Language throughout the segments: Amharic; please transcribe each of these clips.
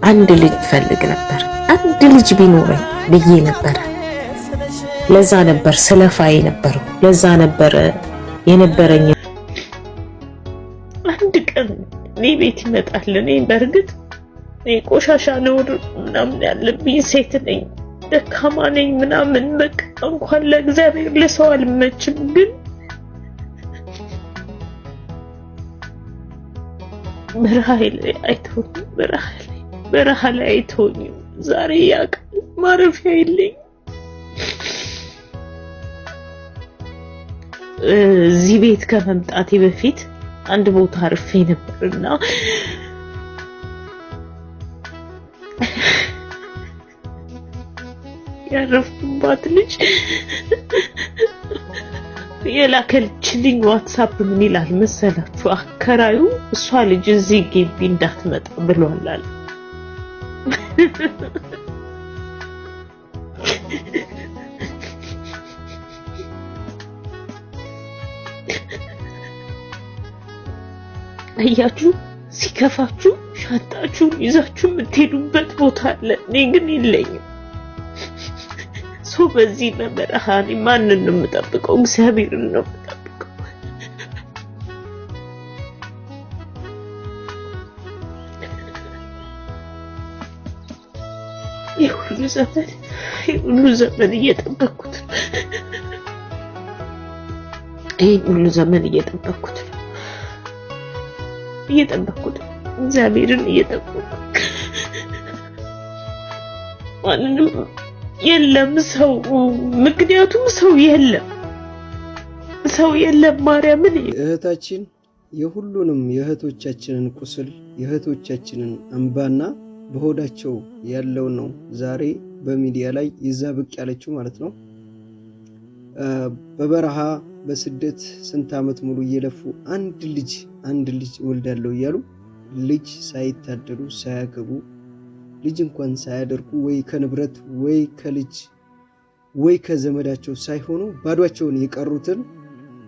አንድ ልጅ ፈልግ ነበር። አንድ ልጅ ቢኖረኝ ብዬ ነበር። ለዛ ነበር ስለፋይ ነበር። ለዛ ነበር የነበረኝ። አንድ ቀን እኔ ቤት ይመጣል። እኔ በእርግጥ እኔ ቆሻሻ ነውር ምናምን ያለብኝ ሴት ነኝ፣ ደካማ ነኝ ምናምን በቃ እንኳን ለእግዚአብሔር ለሰው አልመችም። ግን በረሃ ላይ አይተውኝም። ዛሬ ያቅ ማረፊያ የለኝ። እዚህ ቤት ከመምጣቴ በፊት አንድ ቦታ አርፌ ነበርና ያረፍኩባት ልጅ የላከችልኝ ዋትስአፕ ምን ይላል መሰላችሁ? አከራዩ እሷ ልጅ እዚህ ግቢ እንዳትመጣ ብሏል አለ። አያችሁ፣ ሲከፋችሁ ሻንጣችሁን ይዛችሁ የምትሄዱበት ቦታ አለ። እኔ ግን የለኝም። ሰው በዚህ በበረሃ ማንን ነው የምጠብቀው? እግዚአብሔርን ነው የምጠብቀው። የሁሉ ዘመን እየጠበኩት ነው። ሁሉ ዘመን እየጠበኩት ነው። እግዚአብሔርን እየጠበኩት ማንንም የለም ሰው፣ ምክንያቱም ሰው የለም። ማርያምን እህታችን የሁሉንም የእህቶቻችንን ቁስል የእህቶቻችንን እንባና በሆዳቸው ያለው ነው ዛሬ በሚዲያ ላይ ይዛ ብቅ ያለችው ማለት ነው። በበረሃ በስደት ስንት ዓመት ሙሉ እየለፉ አንድ ልጅ ወልዳለሁ እያሉ ልጅ ሳይታደሉ ሳያገቡ ልጅ እንኳን ሳያደርጉ ወይ ከንብረት ወይ ከልጅ ወይ ከዘመዳቸው ሳይሆኑ ባዷቸውን የቀሩትን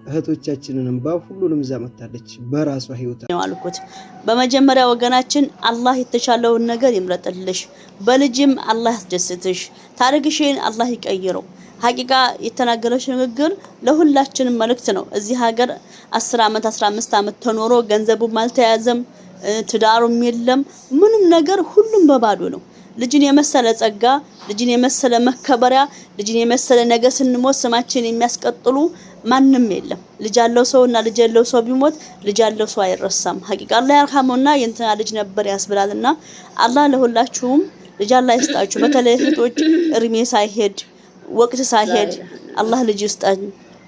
እህቶቻችንን እንባ ሁሉንም ዛመታለች በራሷ ህይወት ነው አልኩት። በመጀመሪያ ወገናችን አላህ የተሻለውን ነገር ይምረጥልሽ፣ በልጅም አላህ ያስደስትሽ፣ ታሪክሽን አላህ ይቀይረው። ሐቂቃ የተናገረሽ ንግግር ለሁላችንም መልእክት ነው። እዚህ ሀገር 10 ዓመት 15 ዓመት ተኖሮ ገንዘቡም አልተያዘም፣ ትዳሩም የለም፣ ምንም ነገር ሁሉም በባዶ ነው። ልጅን የመሰለ ጸጋ፣ ልጅን የመሰለ መከበሪያ፣ ልጅን የመሰለ ነገር ስንሞት ስማችን የሚያስቀጥሉ ማንም የለም። ልጅ ያለው ሰውና ልጅ ያለው ሰው ቢሞት ልጅ ያለው ሰው አይረሳም። ሐቂቃ አላህ ያርሐመውና የእንትና ልጅ ነበር ያስብላልና አላህ ለሁላችሁም ልጅ አላህ ይስጣችሁ። በተለይ እህቶች እርሜ ሳይሄድ ወቅት ሳይሄድ አላህ ልጅ ይስጣን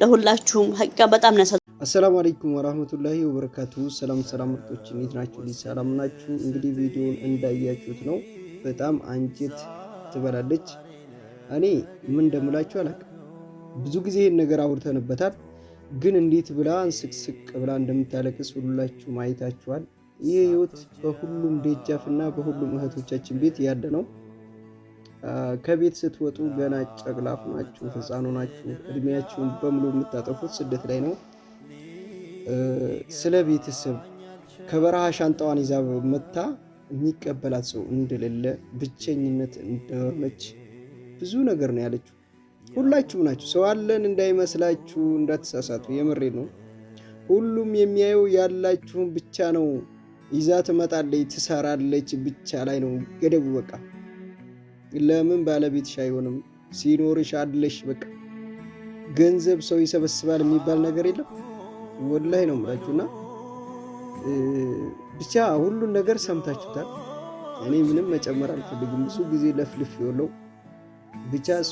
ለሁላችሁም። ሐቂቃ በጣም ነው። አሰላሙ አለይኩም ወራህመቱላሂ ወበረካቱ። ሰላም ምርጦች እንዴት ናችሁ? ሰላም ናችሁ? እንግዲህ ቪዲዮውን እንዳያችሁት ነው። በጣም አንጀት ትበላለች። እኔ ምን እንደምላችሁ አላውቅም። ብዙ ጊዜ ይሄን ነገር አውርተንበታል፣ ግን እንዴት ብላ እንስቅስቅ ብላ እንደምታለቅስ ሁላችሁ ማየታችኋል። ይህ ህይወት በሁሉም ደጃፍና በሁሉም እህቶቻችን ቤት ያለ ነው። ከቤት ስትወጡ ገና ጨቅላፍ ናችሁ፣ ህፃኑ ናችሁ። እድሜያችሁን በሙሉ የምታጠፉት ስደት ላይ ነው። ስለ ቤተሰብ ከበረሃ ሻንጣዋን ይዛ መታ የሚቀበላት ሰው እንደሌለ፣ ብቸኝነት እንደሆነች ብዙ ነገር ነው ያለችው። ሁላችሁም ናችሁ። ሰው አለን እንዳይመስላችሁ፣ እንዳትሳሳቱ። የምሬ ነው። ሁሉም የሚያየው ያላችሁን ብቻ ነው። ይዛ ትመጣለች፣ ትሰራለች ብቻ ላይ ነው ገደቡ። በቃ ለምን ባለቤትሽ አይሆንም? ሲኖርሽ አለሽ። በቃ ገንዘብ ሰው ይሰበስባል የሚባል ነገር የለም። ወላሂ ነው የምላችሁና ብቻ ሁሉን ነገር ሰምታችሁታል። እኔ ምንም መጨመር አልፈልግም። ብዙ ጊዜ ለፍልፍ ይወለው ብቻ እሷ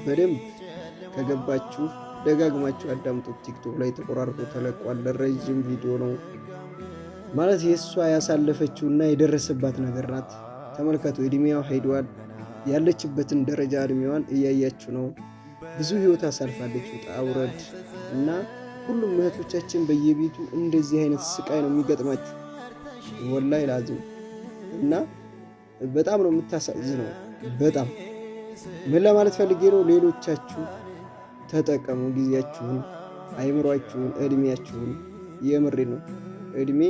በደንብ ከገባችሁ ደጋግማችሁ አዳምጡት። ቲክቶክ ላይ ተቆራርጦ ተለቋል። ረጅም ቪዲዮ ነው ማለት የእሷ ያሳለፈችውና የደረሰባት ነገር ናት። ተመልከቱ። እድሜዋ ሄዷል። ያለችበትን ደረጃ እድሜዋን እያያችሁ ነው። ብዙ ህይወት አሳልፋለች፣ ውጣ ውረድ እና ሁሉም እህቶቻችን በየቤቱ እንደዚህ አይነት ስቃይ ነው የሚገጥማችሁ። ወላሂ ላዚም እና በጣም ነው የምታሳዝነው። በጣም ምን ለማለት ፈልጌ ነው፣ ሌሎቻችሁ ተጠቀሙ ጊዜያችሁን፣ አይምሯችሁን፣ እድሜያችሁን። የምሬ ነው። እድሜ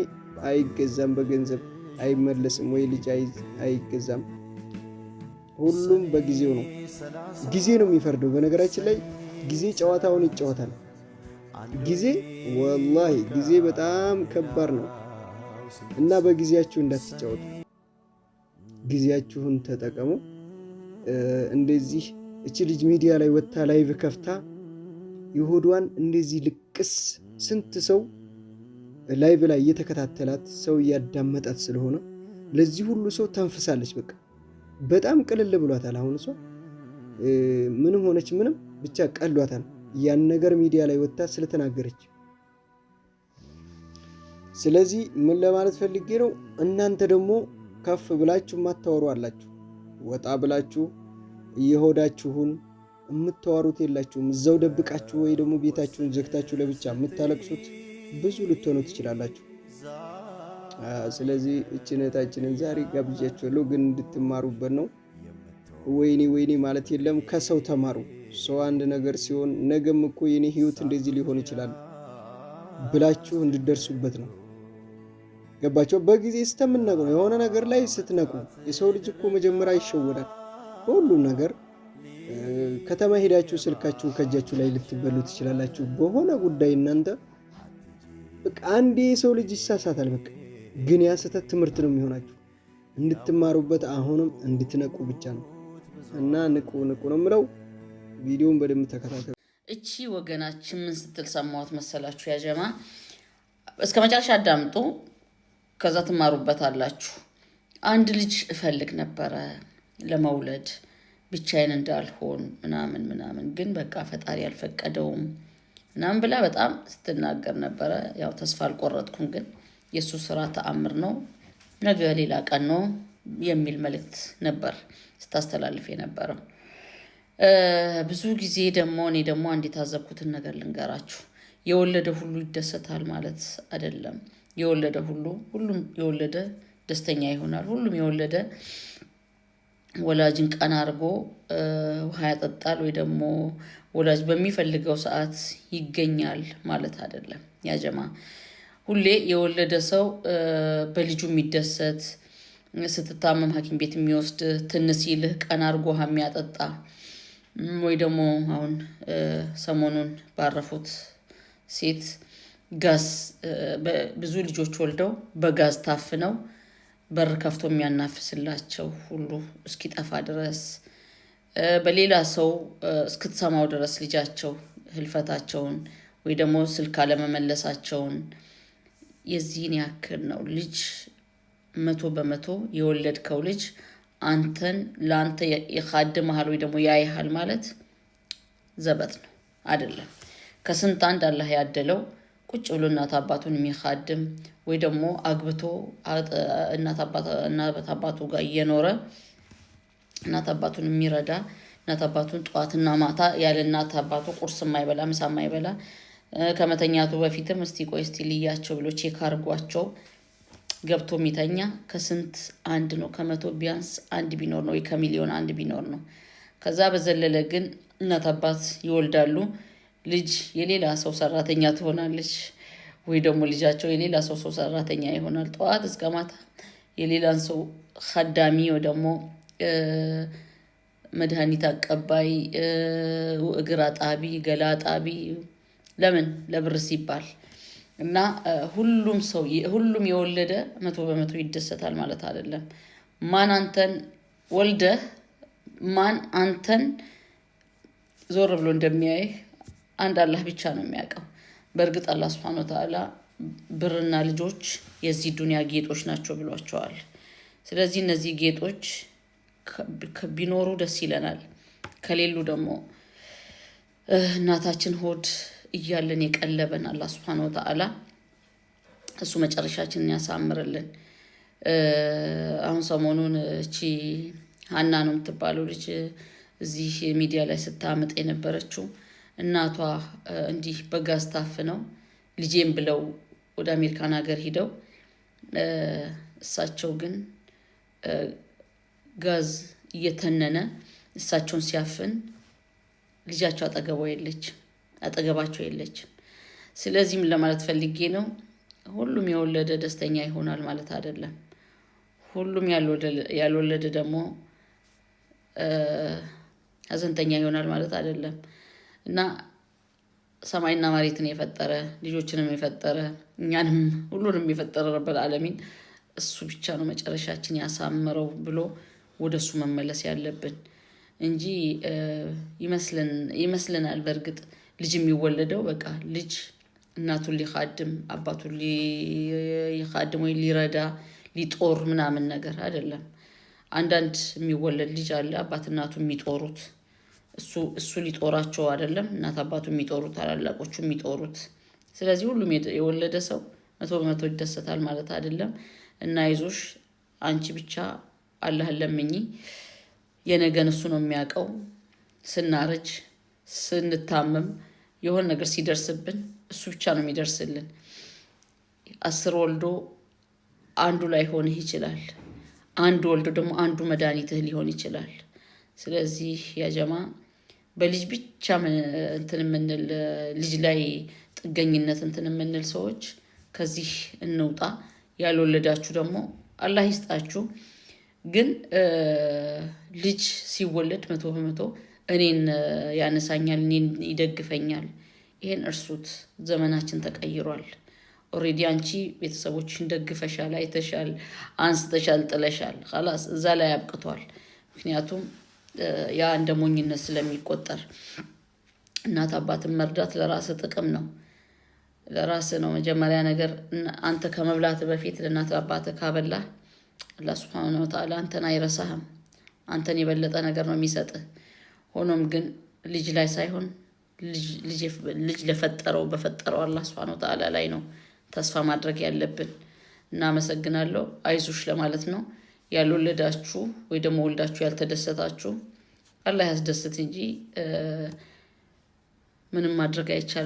አይገዛም በገንዘብ። አይመለስም ወይ ልጅ አይገዛም። ሁሉም በጊዜው ነው። ጊዜ ነው የሚፈርደው። በነገራችን ላይ ጊዜ ጨዋታውን ይጫወታል። ጊዜ ወላሂ ጊዜ በጣም ከባድ ነው እና በጊዜያችሁ እንዳትጫወቱ፣ ጊዜያችሁን ተጠቀሙ። እንደዚህ እቺ ልጅ ሚዲያ ላይ ወጥታ ላይቭ ከፍታ የሆዷን እንደዚህ ልቅስ ስንት ሰው ላይቭ ላይ እየተከታተላት ሰው እያዳመጣት ስለሆነ ለዚህ ሁሉ ሰው ተንፍሳለች። በቃ በጣም ቅልል ብሏታል። አሁን እሷ ምንም ሆነች ምንም ብቻ ቀሏታል ያን ነገር ሚዲያ ላይ ወጥታ ስለተናገረች። ስለዚህ ምን ለማለት ፈልጌ ነው፣ እናንተ ደግሞ ከፍ ብላችሁ ማታወሩ አላችሁ። ወጣ ብላችሁ የሆዳችሁን የምታወሩት የላችሁም። እዛው ደብቃችሁ ወይ ደግሞ ቤታችሁን ዘግታችሁ ለብቻ የምታለቅሱት ብዙ ልትሆኑ ትችላላችሁ። ስለዚህ እችነታችንን ዛሬ ጋብዣችኋለሁ፣ ግን እንድትማሩበት ነው። ወይኔ ማለት የለም፣ ከሰው ተማሩ። ሰው አንድ ነገር ሲሆን ነገም እኮ የኔ ህይወት እንደዚህ ሊሆን ይችላል ብላችሁ እንድደርሱበት ነው። ገባቸው? በጊዜ ስተምነቁ ነው። የሆነ ነገር ላይ ስትነቁ የሰው ልጅ እኮ መጀመሪያ ይሸወዳል በሁሉም ነገር። ከተማ ሄዳችሁ ስልካችሁን ከእጃችሁ ላይ ልትበሉ ትችላላችሁ በሆነ ጉዳይ። እናንተ በቃ አንዴ የሰው ልጅ ይሳሳታል። በቃ ግን ያ ስህተት ትምህርት ነው የሚሆናችሁ። እንድትማሩበት አሁንም እንድትነቁ ብቻ ነው እና ንቁ ነው የምለው። ቪዲዮውን በደንብ ተከታተሉ። እቺ ወገናችን ምን ስትል ሰማሁት መሰላችሁ? ያጀማ እስከ መጨረሻ አዳምጡ፣ ከዛ ትማሩበታላችሁ። አንድ ልጅ እፈልግ ነበረ ለመውለድ ብቻዬን እንዳልሆን ምናምን ግን በቃ ፈጣሪ አልፈቀደውም ምናምን ብላ በጣም ስትናገር ነበረ። ያው ተስፋ አልቆረጥኩም፣ ግን የሱ ስራ ተአምር ነው፣ ነገ ሌላ ቀን ነው የሚል መልእክት ነበር ስታስተላልፍ የነበረው። ብዙ ጊዜ ደግሞ እኔ ደግሞ አንድ የታዘብኩትን ነገር ልንገራችሁ። የወለደ ሁሉ ይደሰታል ማለት አይደለም። የወለደ ሁሉም የወለደ ደስተኛ ይሆናል። ሁሉም የወለደ ወላጅን ቀና አድርጎ ውሃ ያጠጣል ወይ ደግሞ ወላጅ በሚፈልገው ሰዓት ይገኛል ማለት አይደለም። ያጀማ ሁሌ የወለደ ሰው በልጁ የሚደሰት፣ ስትታመም ሐኪም ቤት የሚወስድ፣ ትንስ ይልህ ቀና አድርጎ ውሃ የሚያጠጣ ወይ ደግሞ አሁን ሰሞኑን ባረፉት ሴት ጋዝ ብዙ ልጆች ወልደው በጋዝ ታፍነው በር ከፍቶ የሚያናፍስላቸው ሁሉ እስኪጠፋ ድረስ በሌላ ሰው እስክትሰማው ድረስ ልጃቸው ህልፈታቸውን ወይ ደግሞ ስልክ አለመመለሳቸውን የዚህን ያክል ነው። ልጅ 100% የወለድከው ልጅ አንተን ለአንተ ይኻድምሃል ወይ ደግሞ ያይሃል ማለት ዘበት ነው አይደለም። ከስንት አንድ አላህ ያደለው ቁጭ ብሎ እናት አባቱን የሚኻድም ወይ ደግሞ አግብቶ እናት አባቱ ጋር እየኖረ እናት አባቱን የሚረዳ፣ እናት አባቱን ጠዋትና ማታ ያለ እናት አባቱ ቁርስ የማይበላ ምሳ የማይበላ ከመተኛቱ በፊትም እስቲ ልያቸው ብሎ ቼክ አድርጓቸው ገብቶ የሚተኛ ከስንት አንድ ነው። ከመቶ ቢያንስ አንድ ቢኖር ነው ወይ ከሚሊዮን አንድ ቢኖር ነው። ከዛ በዘለለ ግን እናት አባት ይወልዳሉ። ልጅ የሌላ ሰው ሰራተኛ ትሆናለች ወይ ደግሞ ልጃቸው የሌላ ሰው ሰራተኛ ይሆናል። ጠዋት እስከ ማታ የሌላን ሰው ኸዳሚ ወይ ደግሞ መድኃኒት አቀባይ፣ እግር አጣቢ፣ ገላ አጣቢ። ለምን? ለብር ሲባል እና ሁሉም የወለደ 100% ይደሰታል ማለት አይደለም። ማን አንተን ወልደህ ማን አንተን ዞር ብሎ እንደሚያይህ አንድ አላህ ብቻ ነው የሚያውቀው። በእርግጥ አላህ Subhanahu Wa Ta'ala ብርና ልጆች የዚህ ዱንያ ጌጦች ናቸው ብሏቸዋል። ስለዚህ እነዚህ ጌጦች ቢኖሩ ደስ ይለናል፣ ከሌሉ ደግሞ እናታችን ሆድ እያለን የቀለበን አላህ Subhanahu Wa Ta'ala እሱ መጨረሻችንን ያሳምርልን። አሁን ሰሞኑን እቺ ሀና ነው የምትባለው ልጅ እዚህ ሚዲያ ላይ ስታመጥ የነበረችው እናቷ እንዲህ በጋዝ ታፍነው ልጄን ብለው ወደ አሜሪካን ሀገር ሄደው እሳቸው ግን ጋዝ እየተነነ እሳቸውን ሲያፍን ልጃቸው አጠገባቸው የለችም። ስለዚህም ለማለት ፈልጌ ነው፣ ሁሉም የወለደ ደስተኛ ይሆናል ማለት አይደለም። ሁሉም ያልወለደ ደግሞ ሀዘንተኛ ይሆናል ማለት አይደለም እና ሰማይና መሬትን የፈጠረ ልጆችንም የፈጠረ እኛንም ሁሉንም የፈጠረ ረበል ዓለሚን እሱ ብቻ ነው መጨረሻችን ያሳምረው ብሎ ወደሱ መመለስ ያለብን እንጂ ይመስለናል በርግጥ ልጅ የሚወለደው በቃ ልጅ እናቱን ሊኻድም አባቱን ሊኻድም ወይ ሊረዳ ሊጦር ምናምን ነገር አይደለም። አንዳንድ የሚወለድ ልጅ አለ አባት እናቱ የሚጦሩት እሱ ሊጦራቸው አይደለም እናት አባቱ የሚጦሩት ታላላቆቹ የሚጦሩት። ስለዚህ ሁሉም የወለደ ሰው 100% ይደሰታል ማለት አይደለም እና አይዞሽ አንቺ ብቻ አላህን ለምኚ። የነገን እሱ ነው የሚያውቀው። ስናረጅ ስንታመም የሆነ ነገር ሲደርስብን እሱ ብቻ ነው የሚደርስልን። 10 ወልዶ አንዱ ላይ ሆነ ይችላል። አንዱ ወልዶ ደግሞ አንዱ መድኃኒትህ ሊሆን ይችላል። ስለዚህ ያ ጀማ በልጅ ብቻ እንትን ምንል ልጅ ላይ ጥገኝነት እንትን ምንል ሰዎች ከዚህ እንውጣ። ያልወለዳችሁ ደግሞ አላህ ይስጣችሁ። ግን ልጅ ሲወለድ 100% እኔን ያነሳኛል እኔን ይደግፈኛል ይሄን እርሱት። ዘመናችን ተቀይሯል። ኦሬዲ አንቺ ቤተሰቦችሽን ደግፈሻል፣ አይተሻል፣ አንስተሻል፣ ጥለሻል። خلاص እዛ ላይ ያብቅቷል። ምክንያቱም ያ እንደ ሞኝነት ስለሚቆጠር እናት አባትን መርዳት ለራስ ጥቅም ነው። ለራስ ነው መጀመሪያ ነገር። አንተ ከመብላት በፊት ለእናት አባት ካበላ አላህ Subhanahu Wa Ta'ala አንተን አይረሳህም። አንተን የበለጠ ነገር ነው የሚሰጥህ። ሆኖም ግን ልጅ ላይ ሳይሆን ልጅ በፈጠረው አላህ Subhanahu Wa Ta'ala ላይ ነው ተስፋ ማድረግ ያለብን። እና መሰግናለሁ አይዞሽ ለማለት ነው። ያልወለዳችሁ ወይ ደግሞ ወልዳችሁ ያልተደሰታችሁ አላህ ያስደስት እንጂ ምንም ማድረግ አይቻልም።